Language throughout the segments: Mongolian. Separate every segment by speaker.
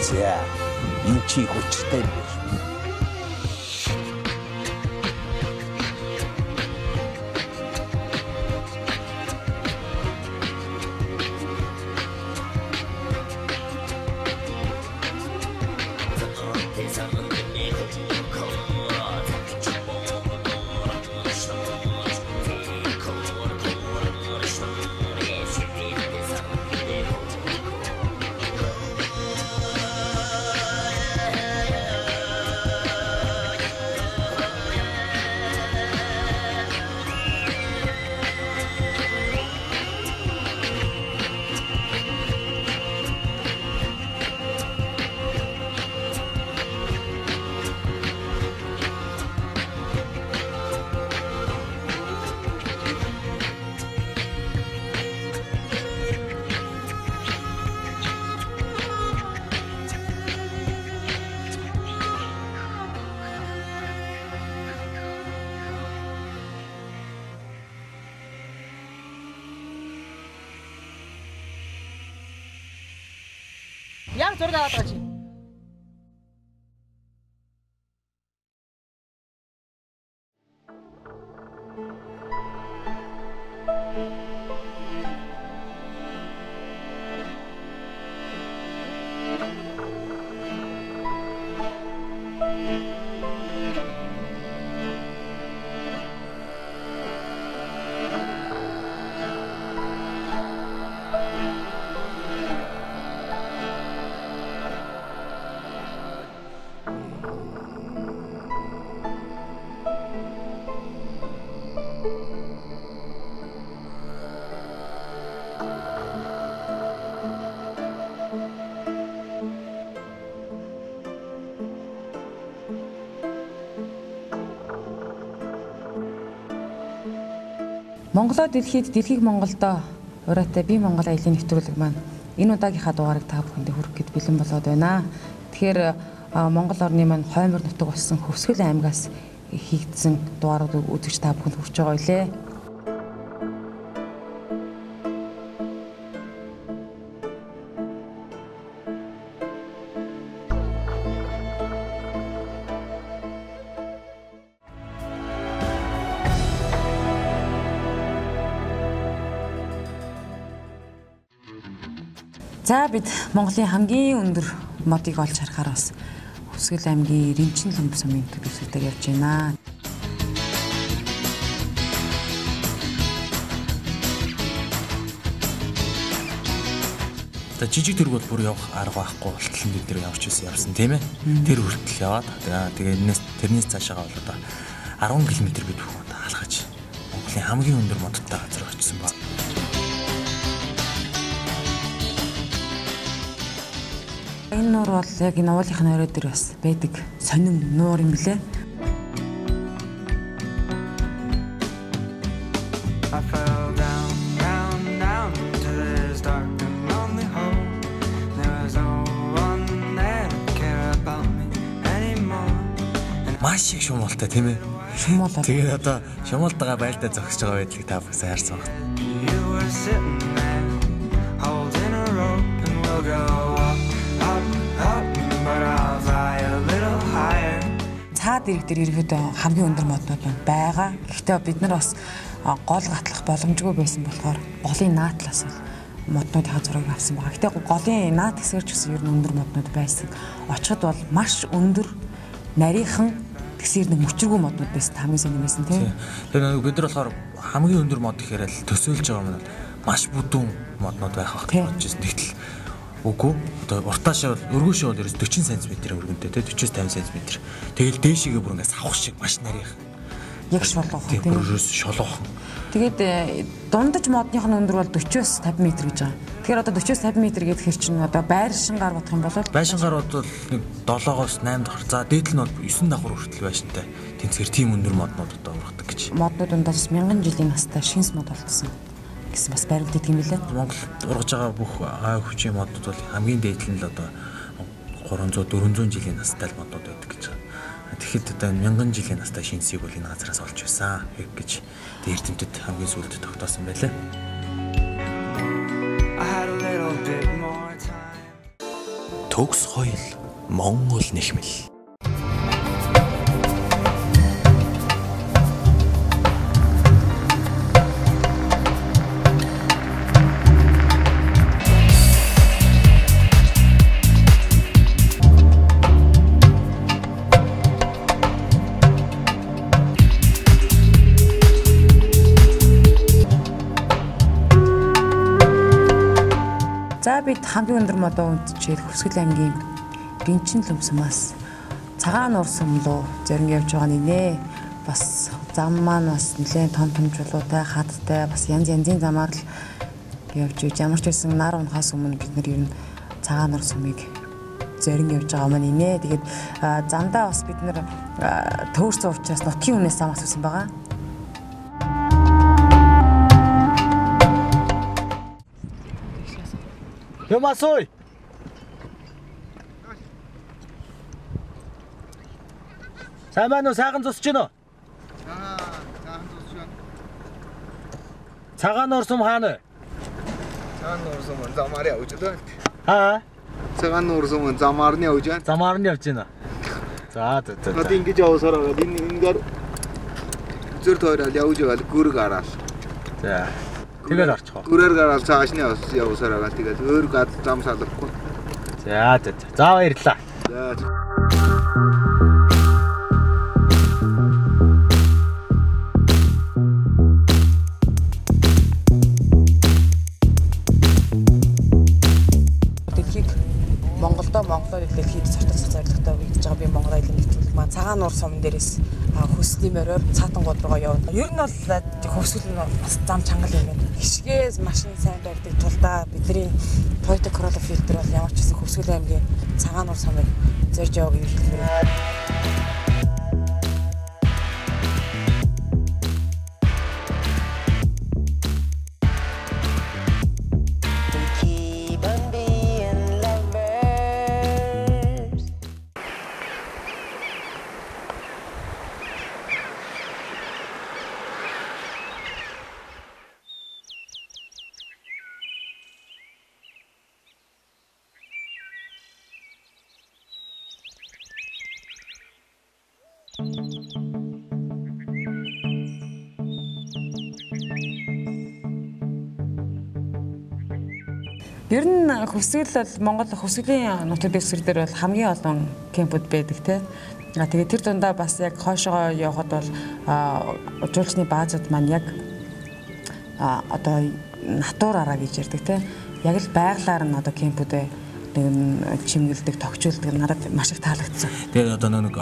Speaker 1: үзье. Энэ чи хүчтэй юм биш.
Speaker 2: Яг зураг аваад байгаа чи.
Speaker 3: Монголоо дэлхийг Монголдоо ураатай би Монгол аялын нэвтрүүлэг маань энэ удаагийнхаа дугаарыг та бүхэндээ хүргэхэд бэлэн болоод байна. Тэгэхээр Монгол орны маань Хоймор нутаг болсон Хөвсгөл аймгаас хийгдсэн дугаарууд үзэж та бүхэнд хүрч байгаа билээ. За бид Монголын хамгийн өндөр модыг олж харахаар бас Хөвсгөл аймгийн Ринчин лумб сумын төлөвлөлтөөр явж байна.
Speaker 4: За жижиг төрөг бол бүр явах арга байхгүй болтол бид нэр явсан тийм ээ. Тэр хүртэл яваад тэгээ тэрнээс цаашаа бол одоо 10 км бид бүгд хаалгаж Монголын хамгийн өндөр модтой газар очсон ба. Энэ нуур бол яг энэ уулынхын орой дээр бас байдаг сонин нуур юм лээ. Маш их шумуултай тийм ээ. Шумуулаа. Тэгээд одоо шумуултайгаа байлдаа зогсож байгаа байдлыг та бүхэн хайрсан байна. Цаад ирэх дээр ерөөдөө хамгийн өндөр моднууд байгаа. Гэхдээ бид нар бас гол гатлах боломжгүй байсан болохоор голын наатлаас моднуудын зургийг авсан байгаа. Гэхдээ голын наат хэсгэр ч гэсэн ер нь өндөр моднууд байсан. Очиход бол маш өндөр нарийнхан тэгсэр нэг мөчргүү моднууд байсан хамгийн сайн юмсэн тийм. Тэгэхээр бид нар болохоор хамгийн өндөр мод гэхээр л төсөөлж байгаа юм бол маш бүдүүн моднууд байх гэж бодож байсан. Тэгтэл үгүй одоо уртаашаа бол өргөөшөө бол ерөөс 40 см өргөнтэй те 40-50 см. Тэгэл дээшигээ бүр ингээс авах шиг маш нарийнх. Яг шолоохон тийм ерөөс шолоохон. Тэгээд дундаж модных нь өндөр бол 40-50 м гэж байгаа. Тэгэхээр одоо 40-50 м гэхээр чинь одоо байр шингаар бодох юм бол байшингаар бол нэг 7-оос 8 давхар. За дээдл нь бол 9 давхар хүртэл байшинтай. Тэнцгэр тийм өндөр моднууд одоо ургадаг гэж. Моднууд ундаас 1000 жилийн настай шинс мод болтсон гэсэн бас байрлалд идэг юм лээ. Монголд ургаж байгаа бүх ай хүчийн моднууд бол хамгийн дээдл нь л одоо 300-400 жилийн настай моднууд байдаг гэж байна. Тэгэхэд одоо 1000 жилийн настай шинсийг бол энэ газараас олж байсан гэж эрдэмтэд хамгийн сүүлд тогтоосон байлаа.
Speaker 1: Төгс соёл Монгол нэхмэл.
Speaker 3: За бид хамгийн өндөр модоо үндчээд Хөвсгөл аймгийн Гинчин Лумсмаас цагаан нуурс сумлуу зорин явж байгаа нэ. Бас зам маань бас нэлээд том чулуутай, хаттай, бас янз янзын замаар л явж иж ямар ч байсан нар унахаас өмнө бид нар ер нь цагаан нуурс сумыг зорин явж байгаа маань нэ. Тэгээд замдаа бас бид нар төөрсөн учраас нутгийн үнээс зам асуусан байгаа.
Speaker 5: Юмасой. Сайн байна уу? Сайхан зусч гинөө?
Speaker 6: Сайхан зусч байна.
Speaker 5: Цагаан нуурсум хаана вэ?
Speaker 6: Цагаан нуурсум замаар явж байна.
Speaker 5: Аа?
Speaker 6: Цагаан нуурсум замаар нь явж байна.
Speaker 5: Замаар нь явж байна. За.
Speaker 6: Одоо ингэж явсаар байгаа. Энэгээр зүр тойрол явж байгаа гүрэг араал.
Speaker 5: За. Тэгээд орчих.
Speaker 6: Гүрээр гараад цааш нь явсаар байгаа. Тэгээд өөр гад зам салахгүй.
Speaker 5: За. За баярлалаа.
Speaker 6: За.
Speaker 4: Монголоор дэлхийд цортогсох зорилготой бийж байгаа би Монгол айлын нэвтрүүлэг маань цагаан нуурс сум дээрээс хөслийн мороор цаатангууд руугаа явна. Ер нь бол хөвсгөл нь бас зам чангал юм байна. Хишгээс машин сайн дурдаг тулдаа бидний Toyota Corolla фильтр бол ямар ч гэсэн Хөвсгөл аймгийн цагаан нуурс сумыг зорж яваг юм хэлмээр.
Speaker 3: Ер нь Хөвсгөл бол Монгол Хөвсгөлийн нутаг дэвсгэр дээр бол хамгийн олон кемпүүд байдаг те. Тэгээд тэр дундаа бас яг хойшоо явхад бол жуулчны баазууд маань яг одоо натур араа гэж ярьдаг те. Яг л байгалаар нь одоо кемпүүдээ чимгэлдэг, тогтчулдаг надад маш их таалагдсан.
Speaker 1: Тэгээд одоо нэг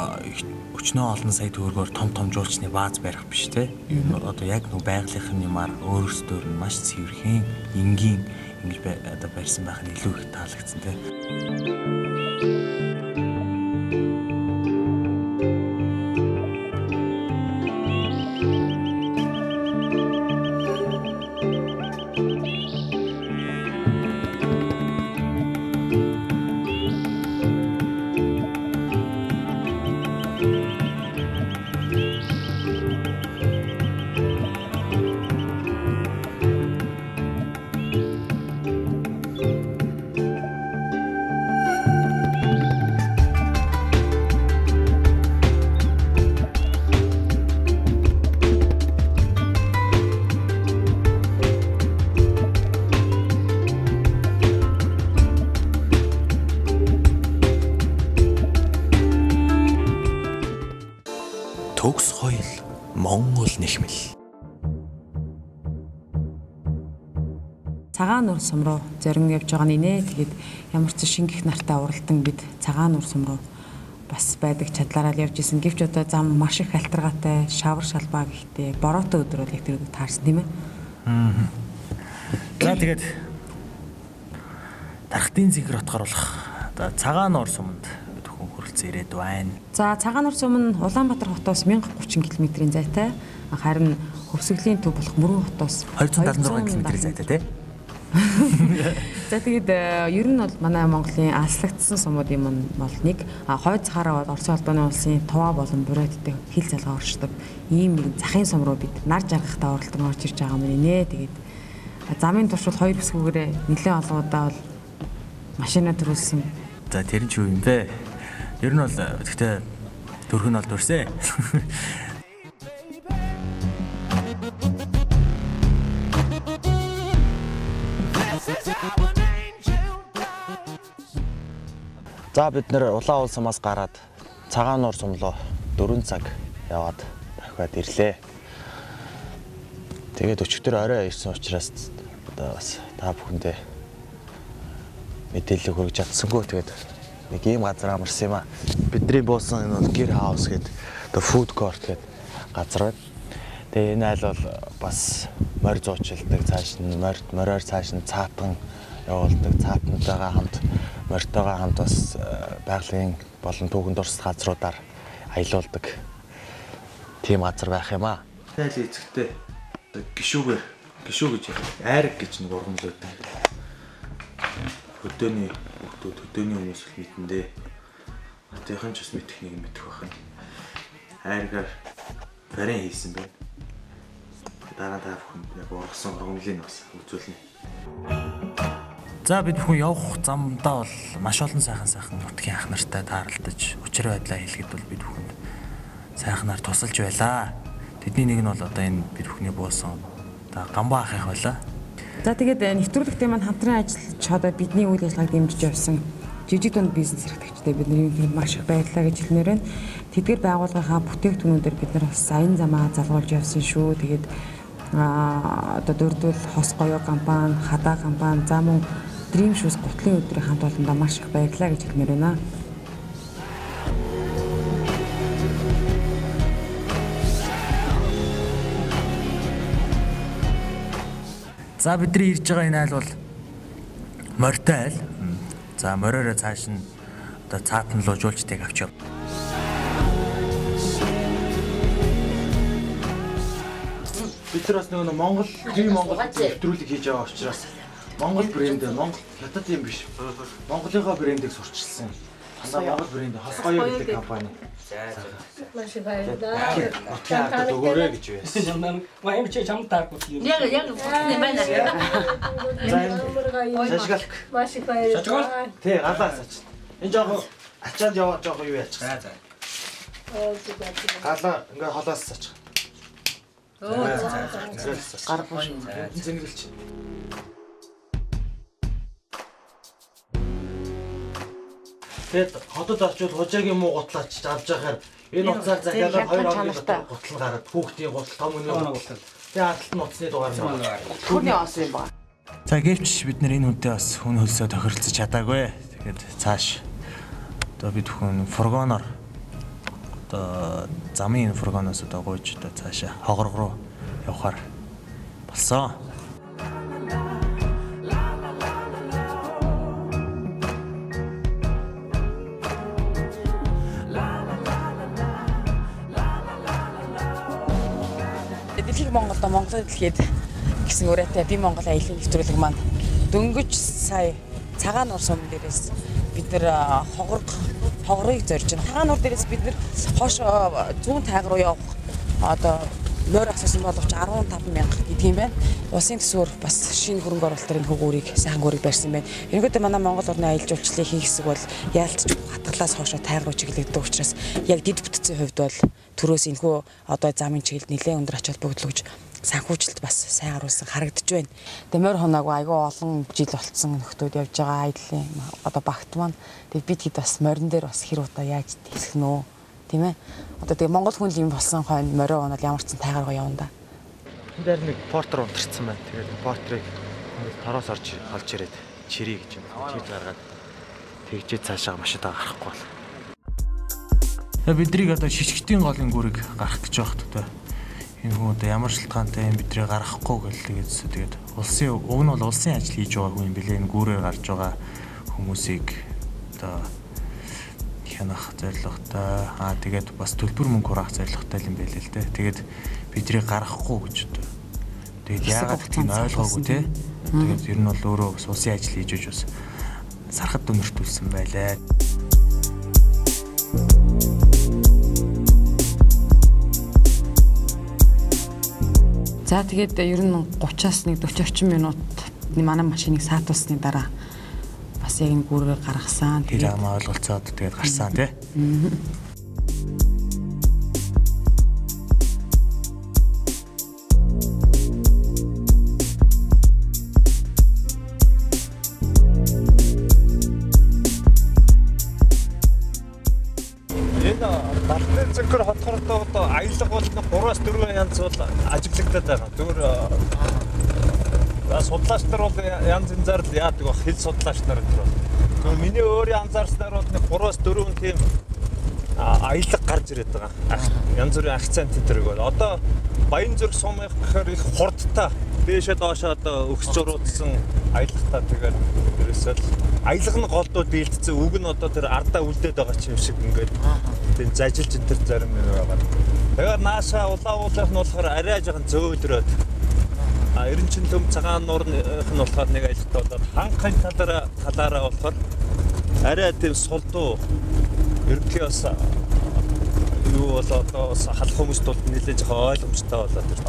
Speaker 1: өчнөө олон сая төгрөгөөр том жуулчны бааз барих биш те. Одоо яг нэг байгалийнхын юмар өөрөөсөө нь маш цэвэрхэн, энгийн ингэж одоо барьсан байх нь илүү их таалагдсан те. Төгс соёл Монгол нэхмэл.
Speaker 3: Цагаан нуурс сум руу зорин явж байгаа нэ. Тэгээд ямар ч шингэх нартай уралдан бид цагаан нуурс сум руу бас байдаг чадлаараа л явж исэн. Гэвч одоо зам маш их альтаргаатай, шавар шалбаа гэхдээ бороотой өдөр бол яг тэр таарсан тийм ээ.
Speaker 1: За тэгээд дархтын зэгэр отгоруулах одоо цагаан нуурс суманд ирээд байна.
Speaker 3: За цагаан нуурс сум нь Улаанбаатар хотоос 1030 км-ийн зайтай. Харин Хөвсгөлийн төв болох Мөрөн хотоос
Speaker 1: 276 км зайтай тий.
Speaker 3: За тэгээд ер нь бол манай Монголын алслагдсан сумууд юм бол нэг хойд Сахараа бол Орос улбаны улсын Тува болон Буряттай хил залгаа оршдог ийм нэг захын сум руу бид нар жаргахтаа оролдон орж ирж байгаа юм нэ. Тэгээд замын туршил хоёр бүсгүүгээрээ нэлээд олон удаа бол машина төрүүлсэн
Speaker 1: За тэр нь ч юу юм бэ? Ер нь бол гэхдээ дөрөв нь бол дөрсөө.
Speaker 5: За бид нэр улаан уул сумаас гараад цагаан нуур сум руу 4 цаг яваад дахиад ирлээ. Тэгээд өчигдөр орой ирсэн учраас одоо бас та бүхэндээ мэдээлэл хүргэж чадсангүй. Тэгээд нэг ийм газар амарсан юм аа. Бидний буусан энэ бол Gear House гэдэг одоо food court гэдэг газар байна. Тэгээд энэ айл бол бас морь зуучилдаг, цааш нь мороор цааш нь цаатан явуулдаг, цаатантайгаа хамт морьтойгоо хамт бас байгалийн болон түүхэн дурсад газруудаар аялуулдаг тийм газар байх юм аа.
Speaker 1: Тайл эцэгтэй гişүү гэж айраг гэж нэг ургамал байдаг. Хөдөөний хүмүүс л мэднэ. Атайхан ч бас мэдэх нэг мэдэх байх нь. Айрагаар барин хийсэн байна. Дараа та бүхэн яг ургасан ургамлыг бас үзүүлнэ. За бид бүхэн явах замдаа бол маш олон сайхан нутгийн ах нартай тааралдаж учир байдлаа хэлэхэд бол бид бүхэнд сайхнаар тусалж байлаа. Тэдний нэг нь бол одоо энэ бид бүхний буусан одоо Гамбаа ах их байлаа.
Speaker 3: За тэгээд нэвтрүүлэгтээ маань хамтран ажиллаж одоо бидний үйл ажиллагааг дэмжиж явсан жижиг дунд бизнес эрхлэгчтэй бидний маш их баярлалаа гэж хэлмээр байна. Тэдгээр байгууллагынхаа бүтээгдэхүүнүүдээр бид нар бас саян замаа залгуулж явсан шүү. Тэгээд одоо дөрөвдөл хос гоёо компани, хадаа компани, за мөн Dream Shoes гутлын өдрийн хамт олондоо маш их баярлалаа гэж хэлмээр байна. За бидний ирж байгаа энэ айл бол морьтой айл. За мориороо цааш нь одоо цаатан руу жуулчдыг авч яв. Бид нар бас нөгөө Монгол нэвтрүүлэг хийж байгаа учраас Монгол брэнд, Монгол хятад юм биш. Монголынхаа брэндийг сурчилсан. Дандаа Монгол брэнд хос гоёо гэдэг компани.
Speaker 7: Маш баярлалаа.
Speaker 1: Отгоо өгөөрэй гэж байсан.
Speaker 7: Маим чи чам таагүй. Яг фотны байна.
Speaker 1: Шашгалк.
Speaker 7: Маш баярлалаа.
Speaker 1: Тий, галаасаач. Энэ жоохон ачаад яваад жоохон юу яачих. За. Галаа ингээ холоос саачих. Гар буш. Зэнгэлч. Тэгэд хотод очиод хужаагийн муу гутлаач авч яхаар энэ уцаар захиалаад 2 хоногийн гутал гараад хүүхдийн гутал том өнөө гутал. Тэгээ хаталт нь уцны дугаар нь.
Speaker 3: Түүний ос юм ба.
Speaker 1: За гэвч бид нар энэ хүнтэй бас хүн хөлсөө тохиролцож чадаагүй. Тэгээд цааш одоо бид бүхэн фургоноор одоо замын фургоноос одоо гуйж одоо цаашаа хогорг руу явахаар болсон.
Speaker 4: Монголд Монголын дэлхийд гэсэн үрээтэй би Монгол аялын нэвтрүүлэг маань дөнгөж сая цагаан нуур сум дээрээс бид нэр хогрыг зорж байна. Цагаан нуур дээрээс бид нэр хойш зүүн тайг руу явах одоо морь асуусан боловч 15,000 гэдэг юм байна. Улсын төсвөр бас шинэ хөрөнгө оруулалтын хөгөөрийг сайхан гөрийг барьсан байна. Энэгээр манай Монгол орны аялал жуулчлалын хийх хэсэг бол яалтч хатгалаас хойш тайг руу чиглэгддэг учраас яг дид бүтцийн хувьд бол төрөөс энэхүү одоо замын чиглэл нэлээд өндөр ач холбогдол гэж санхүүжилт бас сайн харуулсан харагдаж байна. Дэмэр хоног айгүй олон жил болцсон нөхдүүд явж байгаа аяллаа одоо багт маань тэг бид хэд бас морин дээр бас хэр удаа яаж хэлэх нөө тийм ээ. Одоо тэг Монгол хүн юм болсон хойно морио онол ямар ч тайгаргаа явна да.
Speaker 5: Энд дээр нэг портер унтарсан байна. Тэгээд портрыг тороос олж ирээд чирий гэж юм. Чир гаргаад тэгжээ цаашаа машинаа гарахгүй бол.
Speaker 1: Бидрийг одоо шишгтийн голын гүрийг гарах гэж байхад одоо энэ хүн одоо ямар шалтгаантай юм бидрийг гаргахгүй гэлээдсэн. Тэгээд улсын уг нь бол улсын ажил хийж байгаа хүн билээ энэ гүрээр гарч байгаа хүмүүсийг одоо хянах зорилготой тэгээд бас төлбөр мөнгө хураах зорилготой юм байлээ л дээ. Тэгээд бидрийг гаргахгүй гэж одоо. Тэгээд яагаад гэдгийг ойлгоогүй те. Тэгээд ер нь бол өөрөө бас улсын ажил хийж өгч бас сархад өнөртүүлсэн байлаа.
Speaker 3: За тэгээд ер нь 30-аас нэг 40 орчим минут манай машиныг саатуулсны дараа бас
Speaker 4: бас яг энэ гүүрээр гаргасан.
Speaker 1: Тэр амаа ойлголцоод тэгээд гарсан тий.
Speaker 8: Балтны цэнхэр хотхортой одоо аялал бол 3-4 янз бол ажиглагдаад байгаа. Зүгээр судлаач нар бол янз янзаар л яадаг баг, хэл судлаач нар энэ бол. Тэгвэл миний өөрийн анзаарснаар бол 3-4 тийм аялал гарч ирээд байгаа. Янз бүрийн акцент төрөг бол одоо Баянзүрх сумын гэхээр их хурдтай дээшээ доошоо одоо өгс журуудсан аялалтаа тэгээд ерөөсөө аялал нь голдуу дийлдсэн. Үг нь одоо тэр ардаа үлдээд байгаа ч юм шиг ингээд тийм зажилж энэ төр зарим юм байгаа. Тэгэхээр нааша улаан нь болохоор арай жоохон зөөлрөөд 90 төм цагаан нуурных нь болохоор нэг аялалтай болоод ханхын талаараа болохоор арай тийм сулдуу ерөнхий бас юу бол одоо халах хүмүүст бол нэлээд жоохон ойлгомжтой болоод тэр.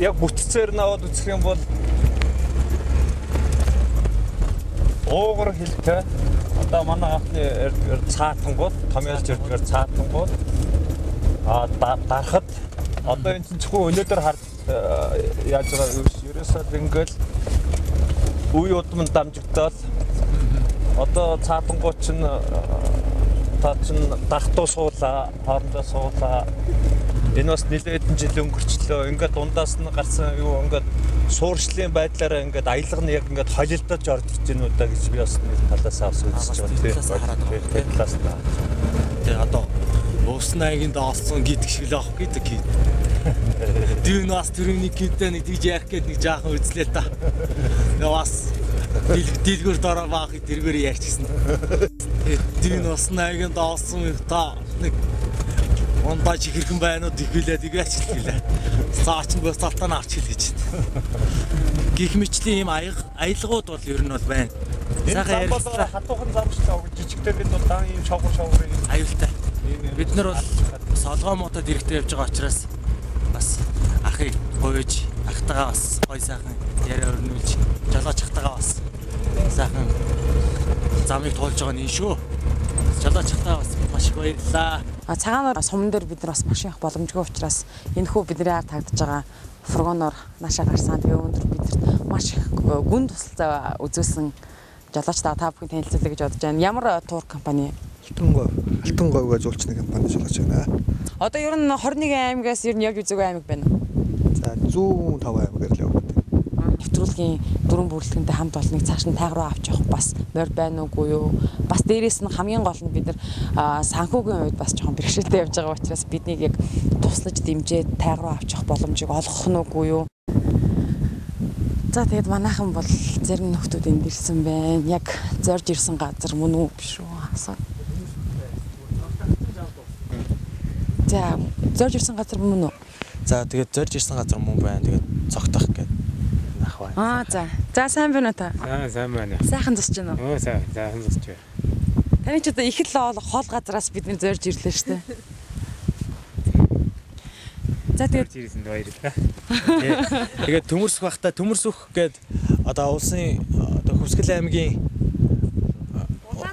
Speaker 8: Яг бүтцээр наваад үзэх юм бол уугар хэлтэй одоо манай анхны цаатангууд томьёолж ирдгээр цаатангууд дарахад одоо энэ чинь зөвхөн өнөөдөр яаж байгаа ерөөсөө ингээл үе удам дамжигдаад одоо цаатангууд чинь та чинь дахтуу суулаа, хоорондоо суулаа. Энэ бас нэлээд жил өнгөрчлөө. Ингээд дундаас нь гарсан юу ингээд суурьшлын байдлаараа ингээд аялга нь яг ингээд холилдож орж ирж байна уу да гэж би бас нэг талаас авс үзэж байгаа тийм. Талаас нь.
Speaker 1: Тэгээ одоо уусны аягийн доолсон гэдэг шиг л авах гэдэг гээд. Тэр нь бас тэрний гэдэг нэг тийж яах гээд нэг жаахан үзлээ та. Тэгээ бас дэлгүүр дороо баах тэргээр ярьчихсан. Тэр нь уусны аягийн доолсон та нэг ондаж хэрхэн байна уу тэгвэлээ тэгэж хэлээ. Цаач нь бас талтаа авч хэл гэж. Гэх мэтлийн ийм аялгууд бол ер нь бол байна. Сайхан ярьсан.
Speaker 8: Хатуухан замшлаа гэж жижигтэйгэд бол дан ийм шавхар
Speaker 1: аюултай. Бид нар бол солгоо мотод дэрэгтэй явж байгаа учраас бас ахыг гойж ахтагаа бас гой сайхан яриа өрнүүлж жолооч ахтагаа бас сайхан замыг тоолж байгаа нь шүү. Жолооч ахтагаа бас маш их баярлалаа.
Speaker 4: Цагаанаар суман дээр бид нар бас маш их боломжгүй учраас энэхүү бидний ард тагдж байгаа фургоноор наашаа гарсан. Тэгээ өндөр бидэрт маш их гүн тусалцаа үзүүлсэн жолоочтой та бүхэн танилцуулъя гэж бодож байна. Ямар тур компани?
Speaker 6: Алтан говьга зуулчны компани жолооч байна.
Speaker 4: Одоо ер нь 21 аймагаас ер нь явж үзээгүй аймаг байна уу?
Speaker 6: За 105 аймагаар л явдаг.
Speaker 4: Нэвтрүүлгийн дөрвөн бүрэлдэхүүнтэй хамт олныг цааш нь тайг руу авч явах бас морь байна уугүй юу? Бас дээрээс нь хамгийн гол нь бид нар санхүүгийн үед бас жоохон бэрхшээлтэй явж байгаа учраас биднийг яг туслаж дэмжиж тайг руу авч явах боломжийг олгох нь уугүй юу? За тэгээд манайхан бол зарим нөхдүүд энд ирсэн байна. Яг зорж ирсэн газар мөн үү биш үү? Асуу. За зорж ирсэн газар мөн үү?
Speaker 5: За тэгээд зорж ирсэн газар мөн байна. Тэгээд цогтох гэдэг нах байна.
Speaker 4: За. За сайн байна уу та?
Speaker 8: сайн байна.
Speaker 4: Сайхан зусж байна уу?
Speaker 8: Сайхан зусж байна.
Speaker 4: Таны ч одоо их л хол газараас бид нэр зорж ирлээ шүү дээ. За тэгээд
Speaker 8: ирсэнд баярлалаа.
Speaker 5: Тэгээд төмөрсөх бахта төмөрсөх гээд одоо улсын Хөвсгөл аймгийн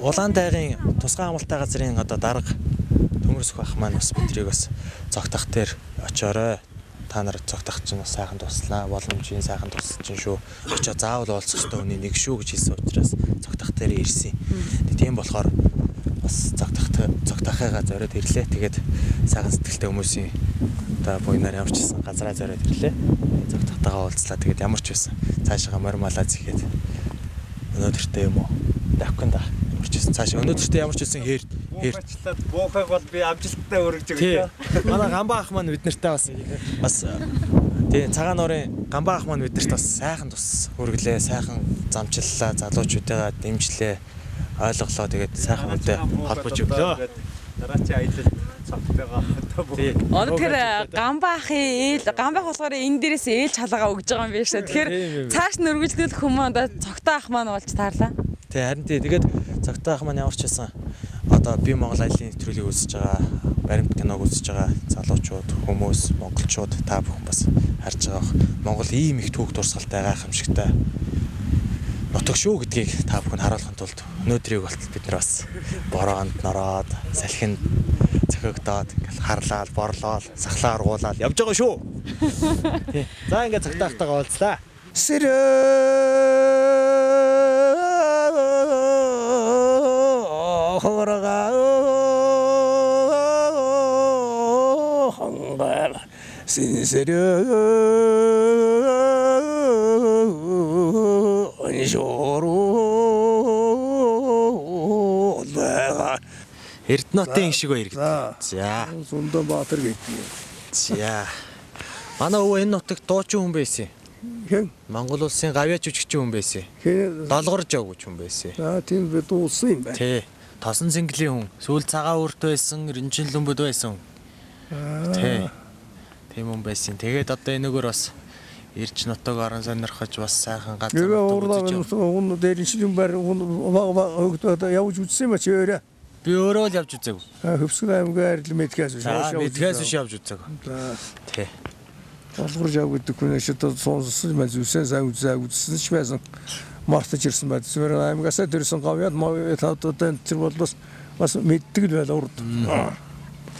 Speaker 5: Улаан дайгын тусгай амралтай газрын одоо дарга төмөрсөх бах маань бас бидрийг бас цогтох дээр очоорой. Та нар цогтох чинь бас сайхан туслаа. Боломжийн сайхан тусч чинь шүү. Очоо заавал уулзах ёстой хүний нэг шүү гэж хэлсэн учраас цогтох дээр ирсэн. Тийм болохоор бас цогтохыгаа зориод ирлээ. Тэгээд сайхан сэтгэлтэй хүмүүсийн одоо буйнаар ямар ч гэсэн газраа зориод ирлээ. Цогтохтойгоо уулзлаа. Тэгээд ямар ч байсан цаашаа морь малаа зихэд өнөөдөртөө юм уу? Давхин да. Ямар ч байсан цаашаа өнөөдөртөө ямар ч байсан
Speaker 8: Баярлалаа. Буухайг бол би амжилттай өргөж өгье.
Speaker 5: Манай Гамбаа ах маань бид нартай бас тий цагаан нуурын Гамбаа ах маань бид нарт бас сайхан тус өргөлээ, сайхан замчлалаа, залуучуудаа дэмжлээ, ойлголоо. Тэгээд сайхан үедээ холбож өглөө.
Speaker 8: Дараач аялал цогтойгоо
Speaker 4: одоо тэр Гамбаа ахын Гамбаа болохоор энэ дээрээс ээлж халаагаа өгж байгаа юм байна шүү. Тэгэхээр цааш нь өргөжлүүлэх хүмүүс одоо цогтой ах маань болж таарлаа.
Speaker 5: Тий харин тий тэгээд цогтой ах маань ямар ч байсан одоо би Монгол аяллаа нэвтрүүлгийг үзэж байгаа, баримт киног үзэж байгаа залуучууд, хүмүүс, монголчууд та бүхэн бас харж байгаа. Монгол ийм их түүх дурсгалтай гайхамшигтай нутаг шүү гэдгийг та бүхэнд харуулахын тулд өнөөдрийг болтол бид нар бас бороонд нороод салхинд цохигдоод ингээл харлаад борлоод сахлаа аргуулаад явж байгаа шүү. Тий. За ингээд цагтаахтайгаа уулзлаа. Эрдэнэтийн шиг баяр гэдэг. За.
Speaker 9: Сундан Баатар гэдэг.
Speaker 5: За. Манай өвөө энэ нутагт дуучин хүн байсан.
Speaker 9: Хэн?
Speaker 5: Монгол улсын гавьяа жүжигчин хүн байсан. Долгорж явж хүн байсан.
Speaker 9: За тийм бид уусан юм байна.
Speaker 5: Тий. Тосон зингэлийн хүн, сүүл цагаан үрт байсан, ринчин лүмбөд байсан. Тий. Тийм хүн байсан. Тэгээд одоо энэгээр бас ирж нутаг орон сонирхож бас сайхан газар
Speaker 9: үзэж байгаа. Дээрэн шилэн бар хөгдөө явж үзсэн юм чи өөрөө.
Speaker 5: Би өөрөө л явж үзээгүй.
Speaker 9: Хөвсгөл аймгаар л мэдхээс
Speaker 5: мэдхээс явж үзээгүй. Тий.
Speaker 9: Долгорж яв гэдэг хүн шидод сонссон юм зүсэн сайн үзсэн ч байсан. Мартаж ирсэн байд. Зүгээр аймагасаа төрсөн гавьяд тавтуудын тэр бол бас мэддэг л байл урд.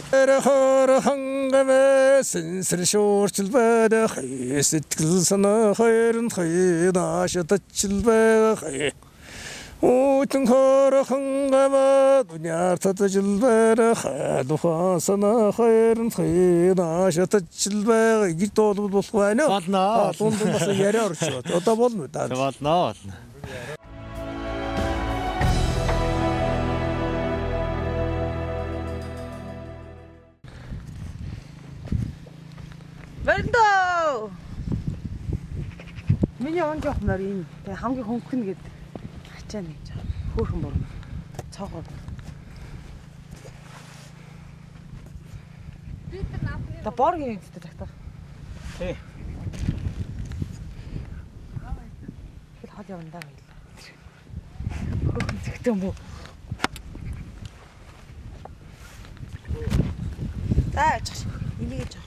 Speaker 9: Эрхөр хангамэ сэнсэр шуурчл байдаг. Сэтгэл санаа хайрын хайнаш татчил байдаг. Утэн хор хангамэ дүняар татчил байдаг. Духан санаа хайрын хайнаш татчил байдаг. Гэж дуулбал болох байна.
Speaker 5: Болно.
Speaker 9: Дунд бас яриа орчихоо. Одоо болно да.
Speaker 5: Болно.
Speaker 2: Мөрөндөө. Миний он жоох морин. Тэг хамгийн хөнгөн гэд хачаа нэг жоо. Хөөхөн бүр. Цоогоо. Та боргийн гэдэг тагтаа.
Speaker 5: Тий.
Speaker 2: Хэл хол явна даа байл. Хөөхөн зэгтэн бүү. Таа чаш. Энийг жоо.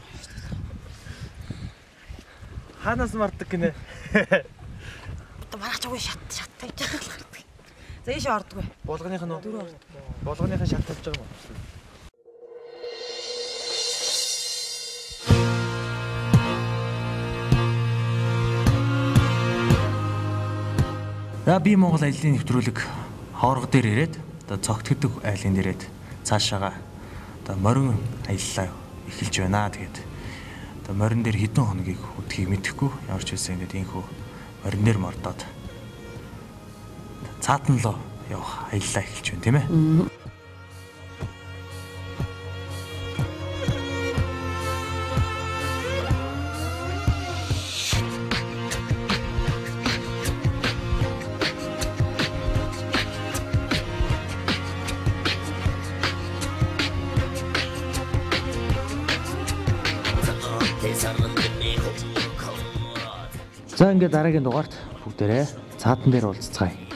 Speaker 5: Ханаас мартдаг гинэ.
Speaker 2: Одоо мараач уу шат тавьж байгаа л. За ийш ордгоо.
Speaker 5: Болгоных нь дөрөв ордог. Болгоных нь шат тавьж байгаа юм. За би Монгол аяллаа нэвтрүүлэг хоорго дээр ирээд одоо цогтгдөг айлын дээрээд цаашаага одоо морин аяллаа эхэлж байна. Тэгээд одоо морин дээр хэдэн хоногийг үдхийг мэдэхгүй ямар ч байсан ингээд инхүү морин дээр мордоод цаатан лоо явах аяллаа эхэлж байна тийм ээ. За ингээд дараагийн дугаарт бүгдээрээ цаатан дээр уулзцгаая.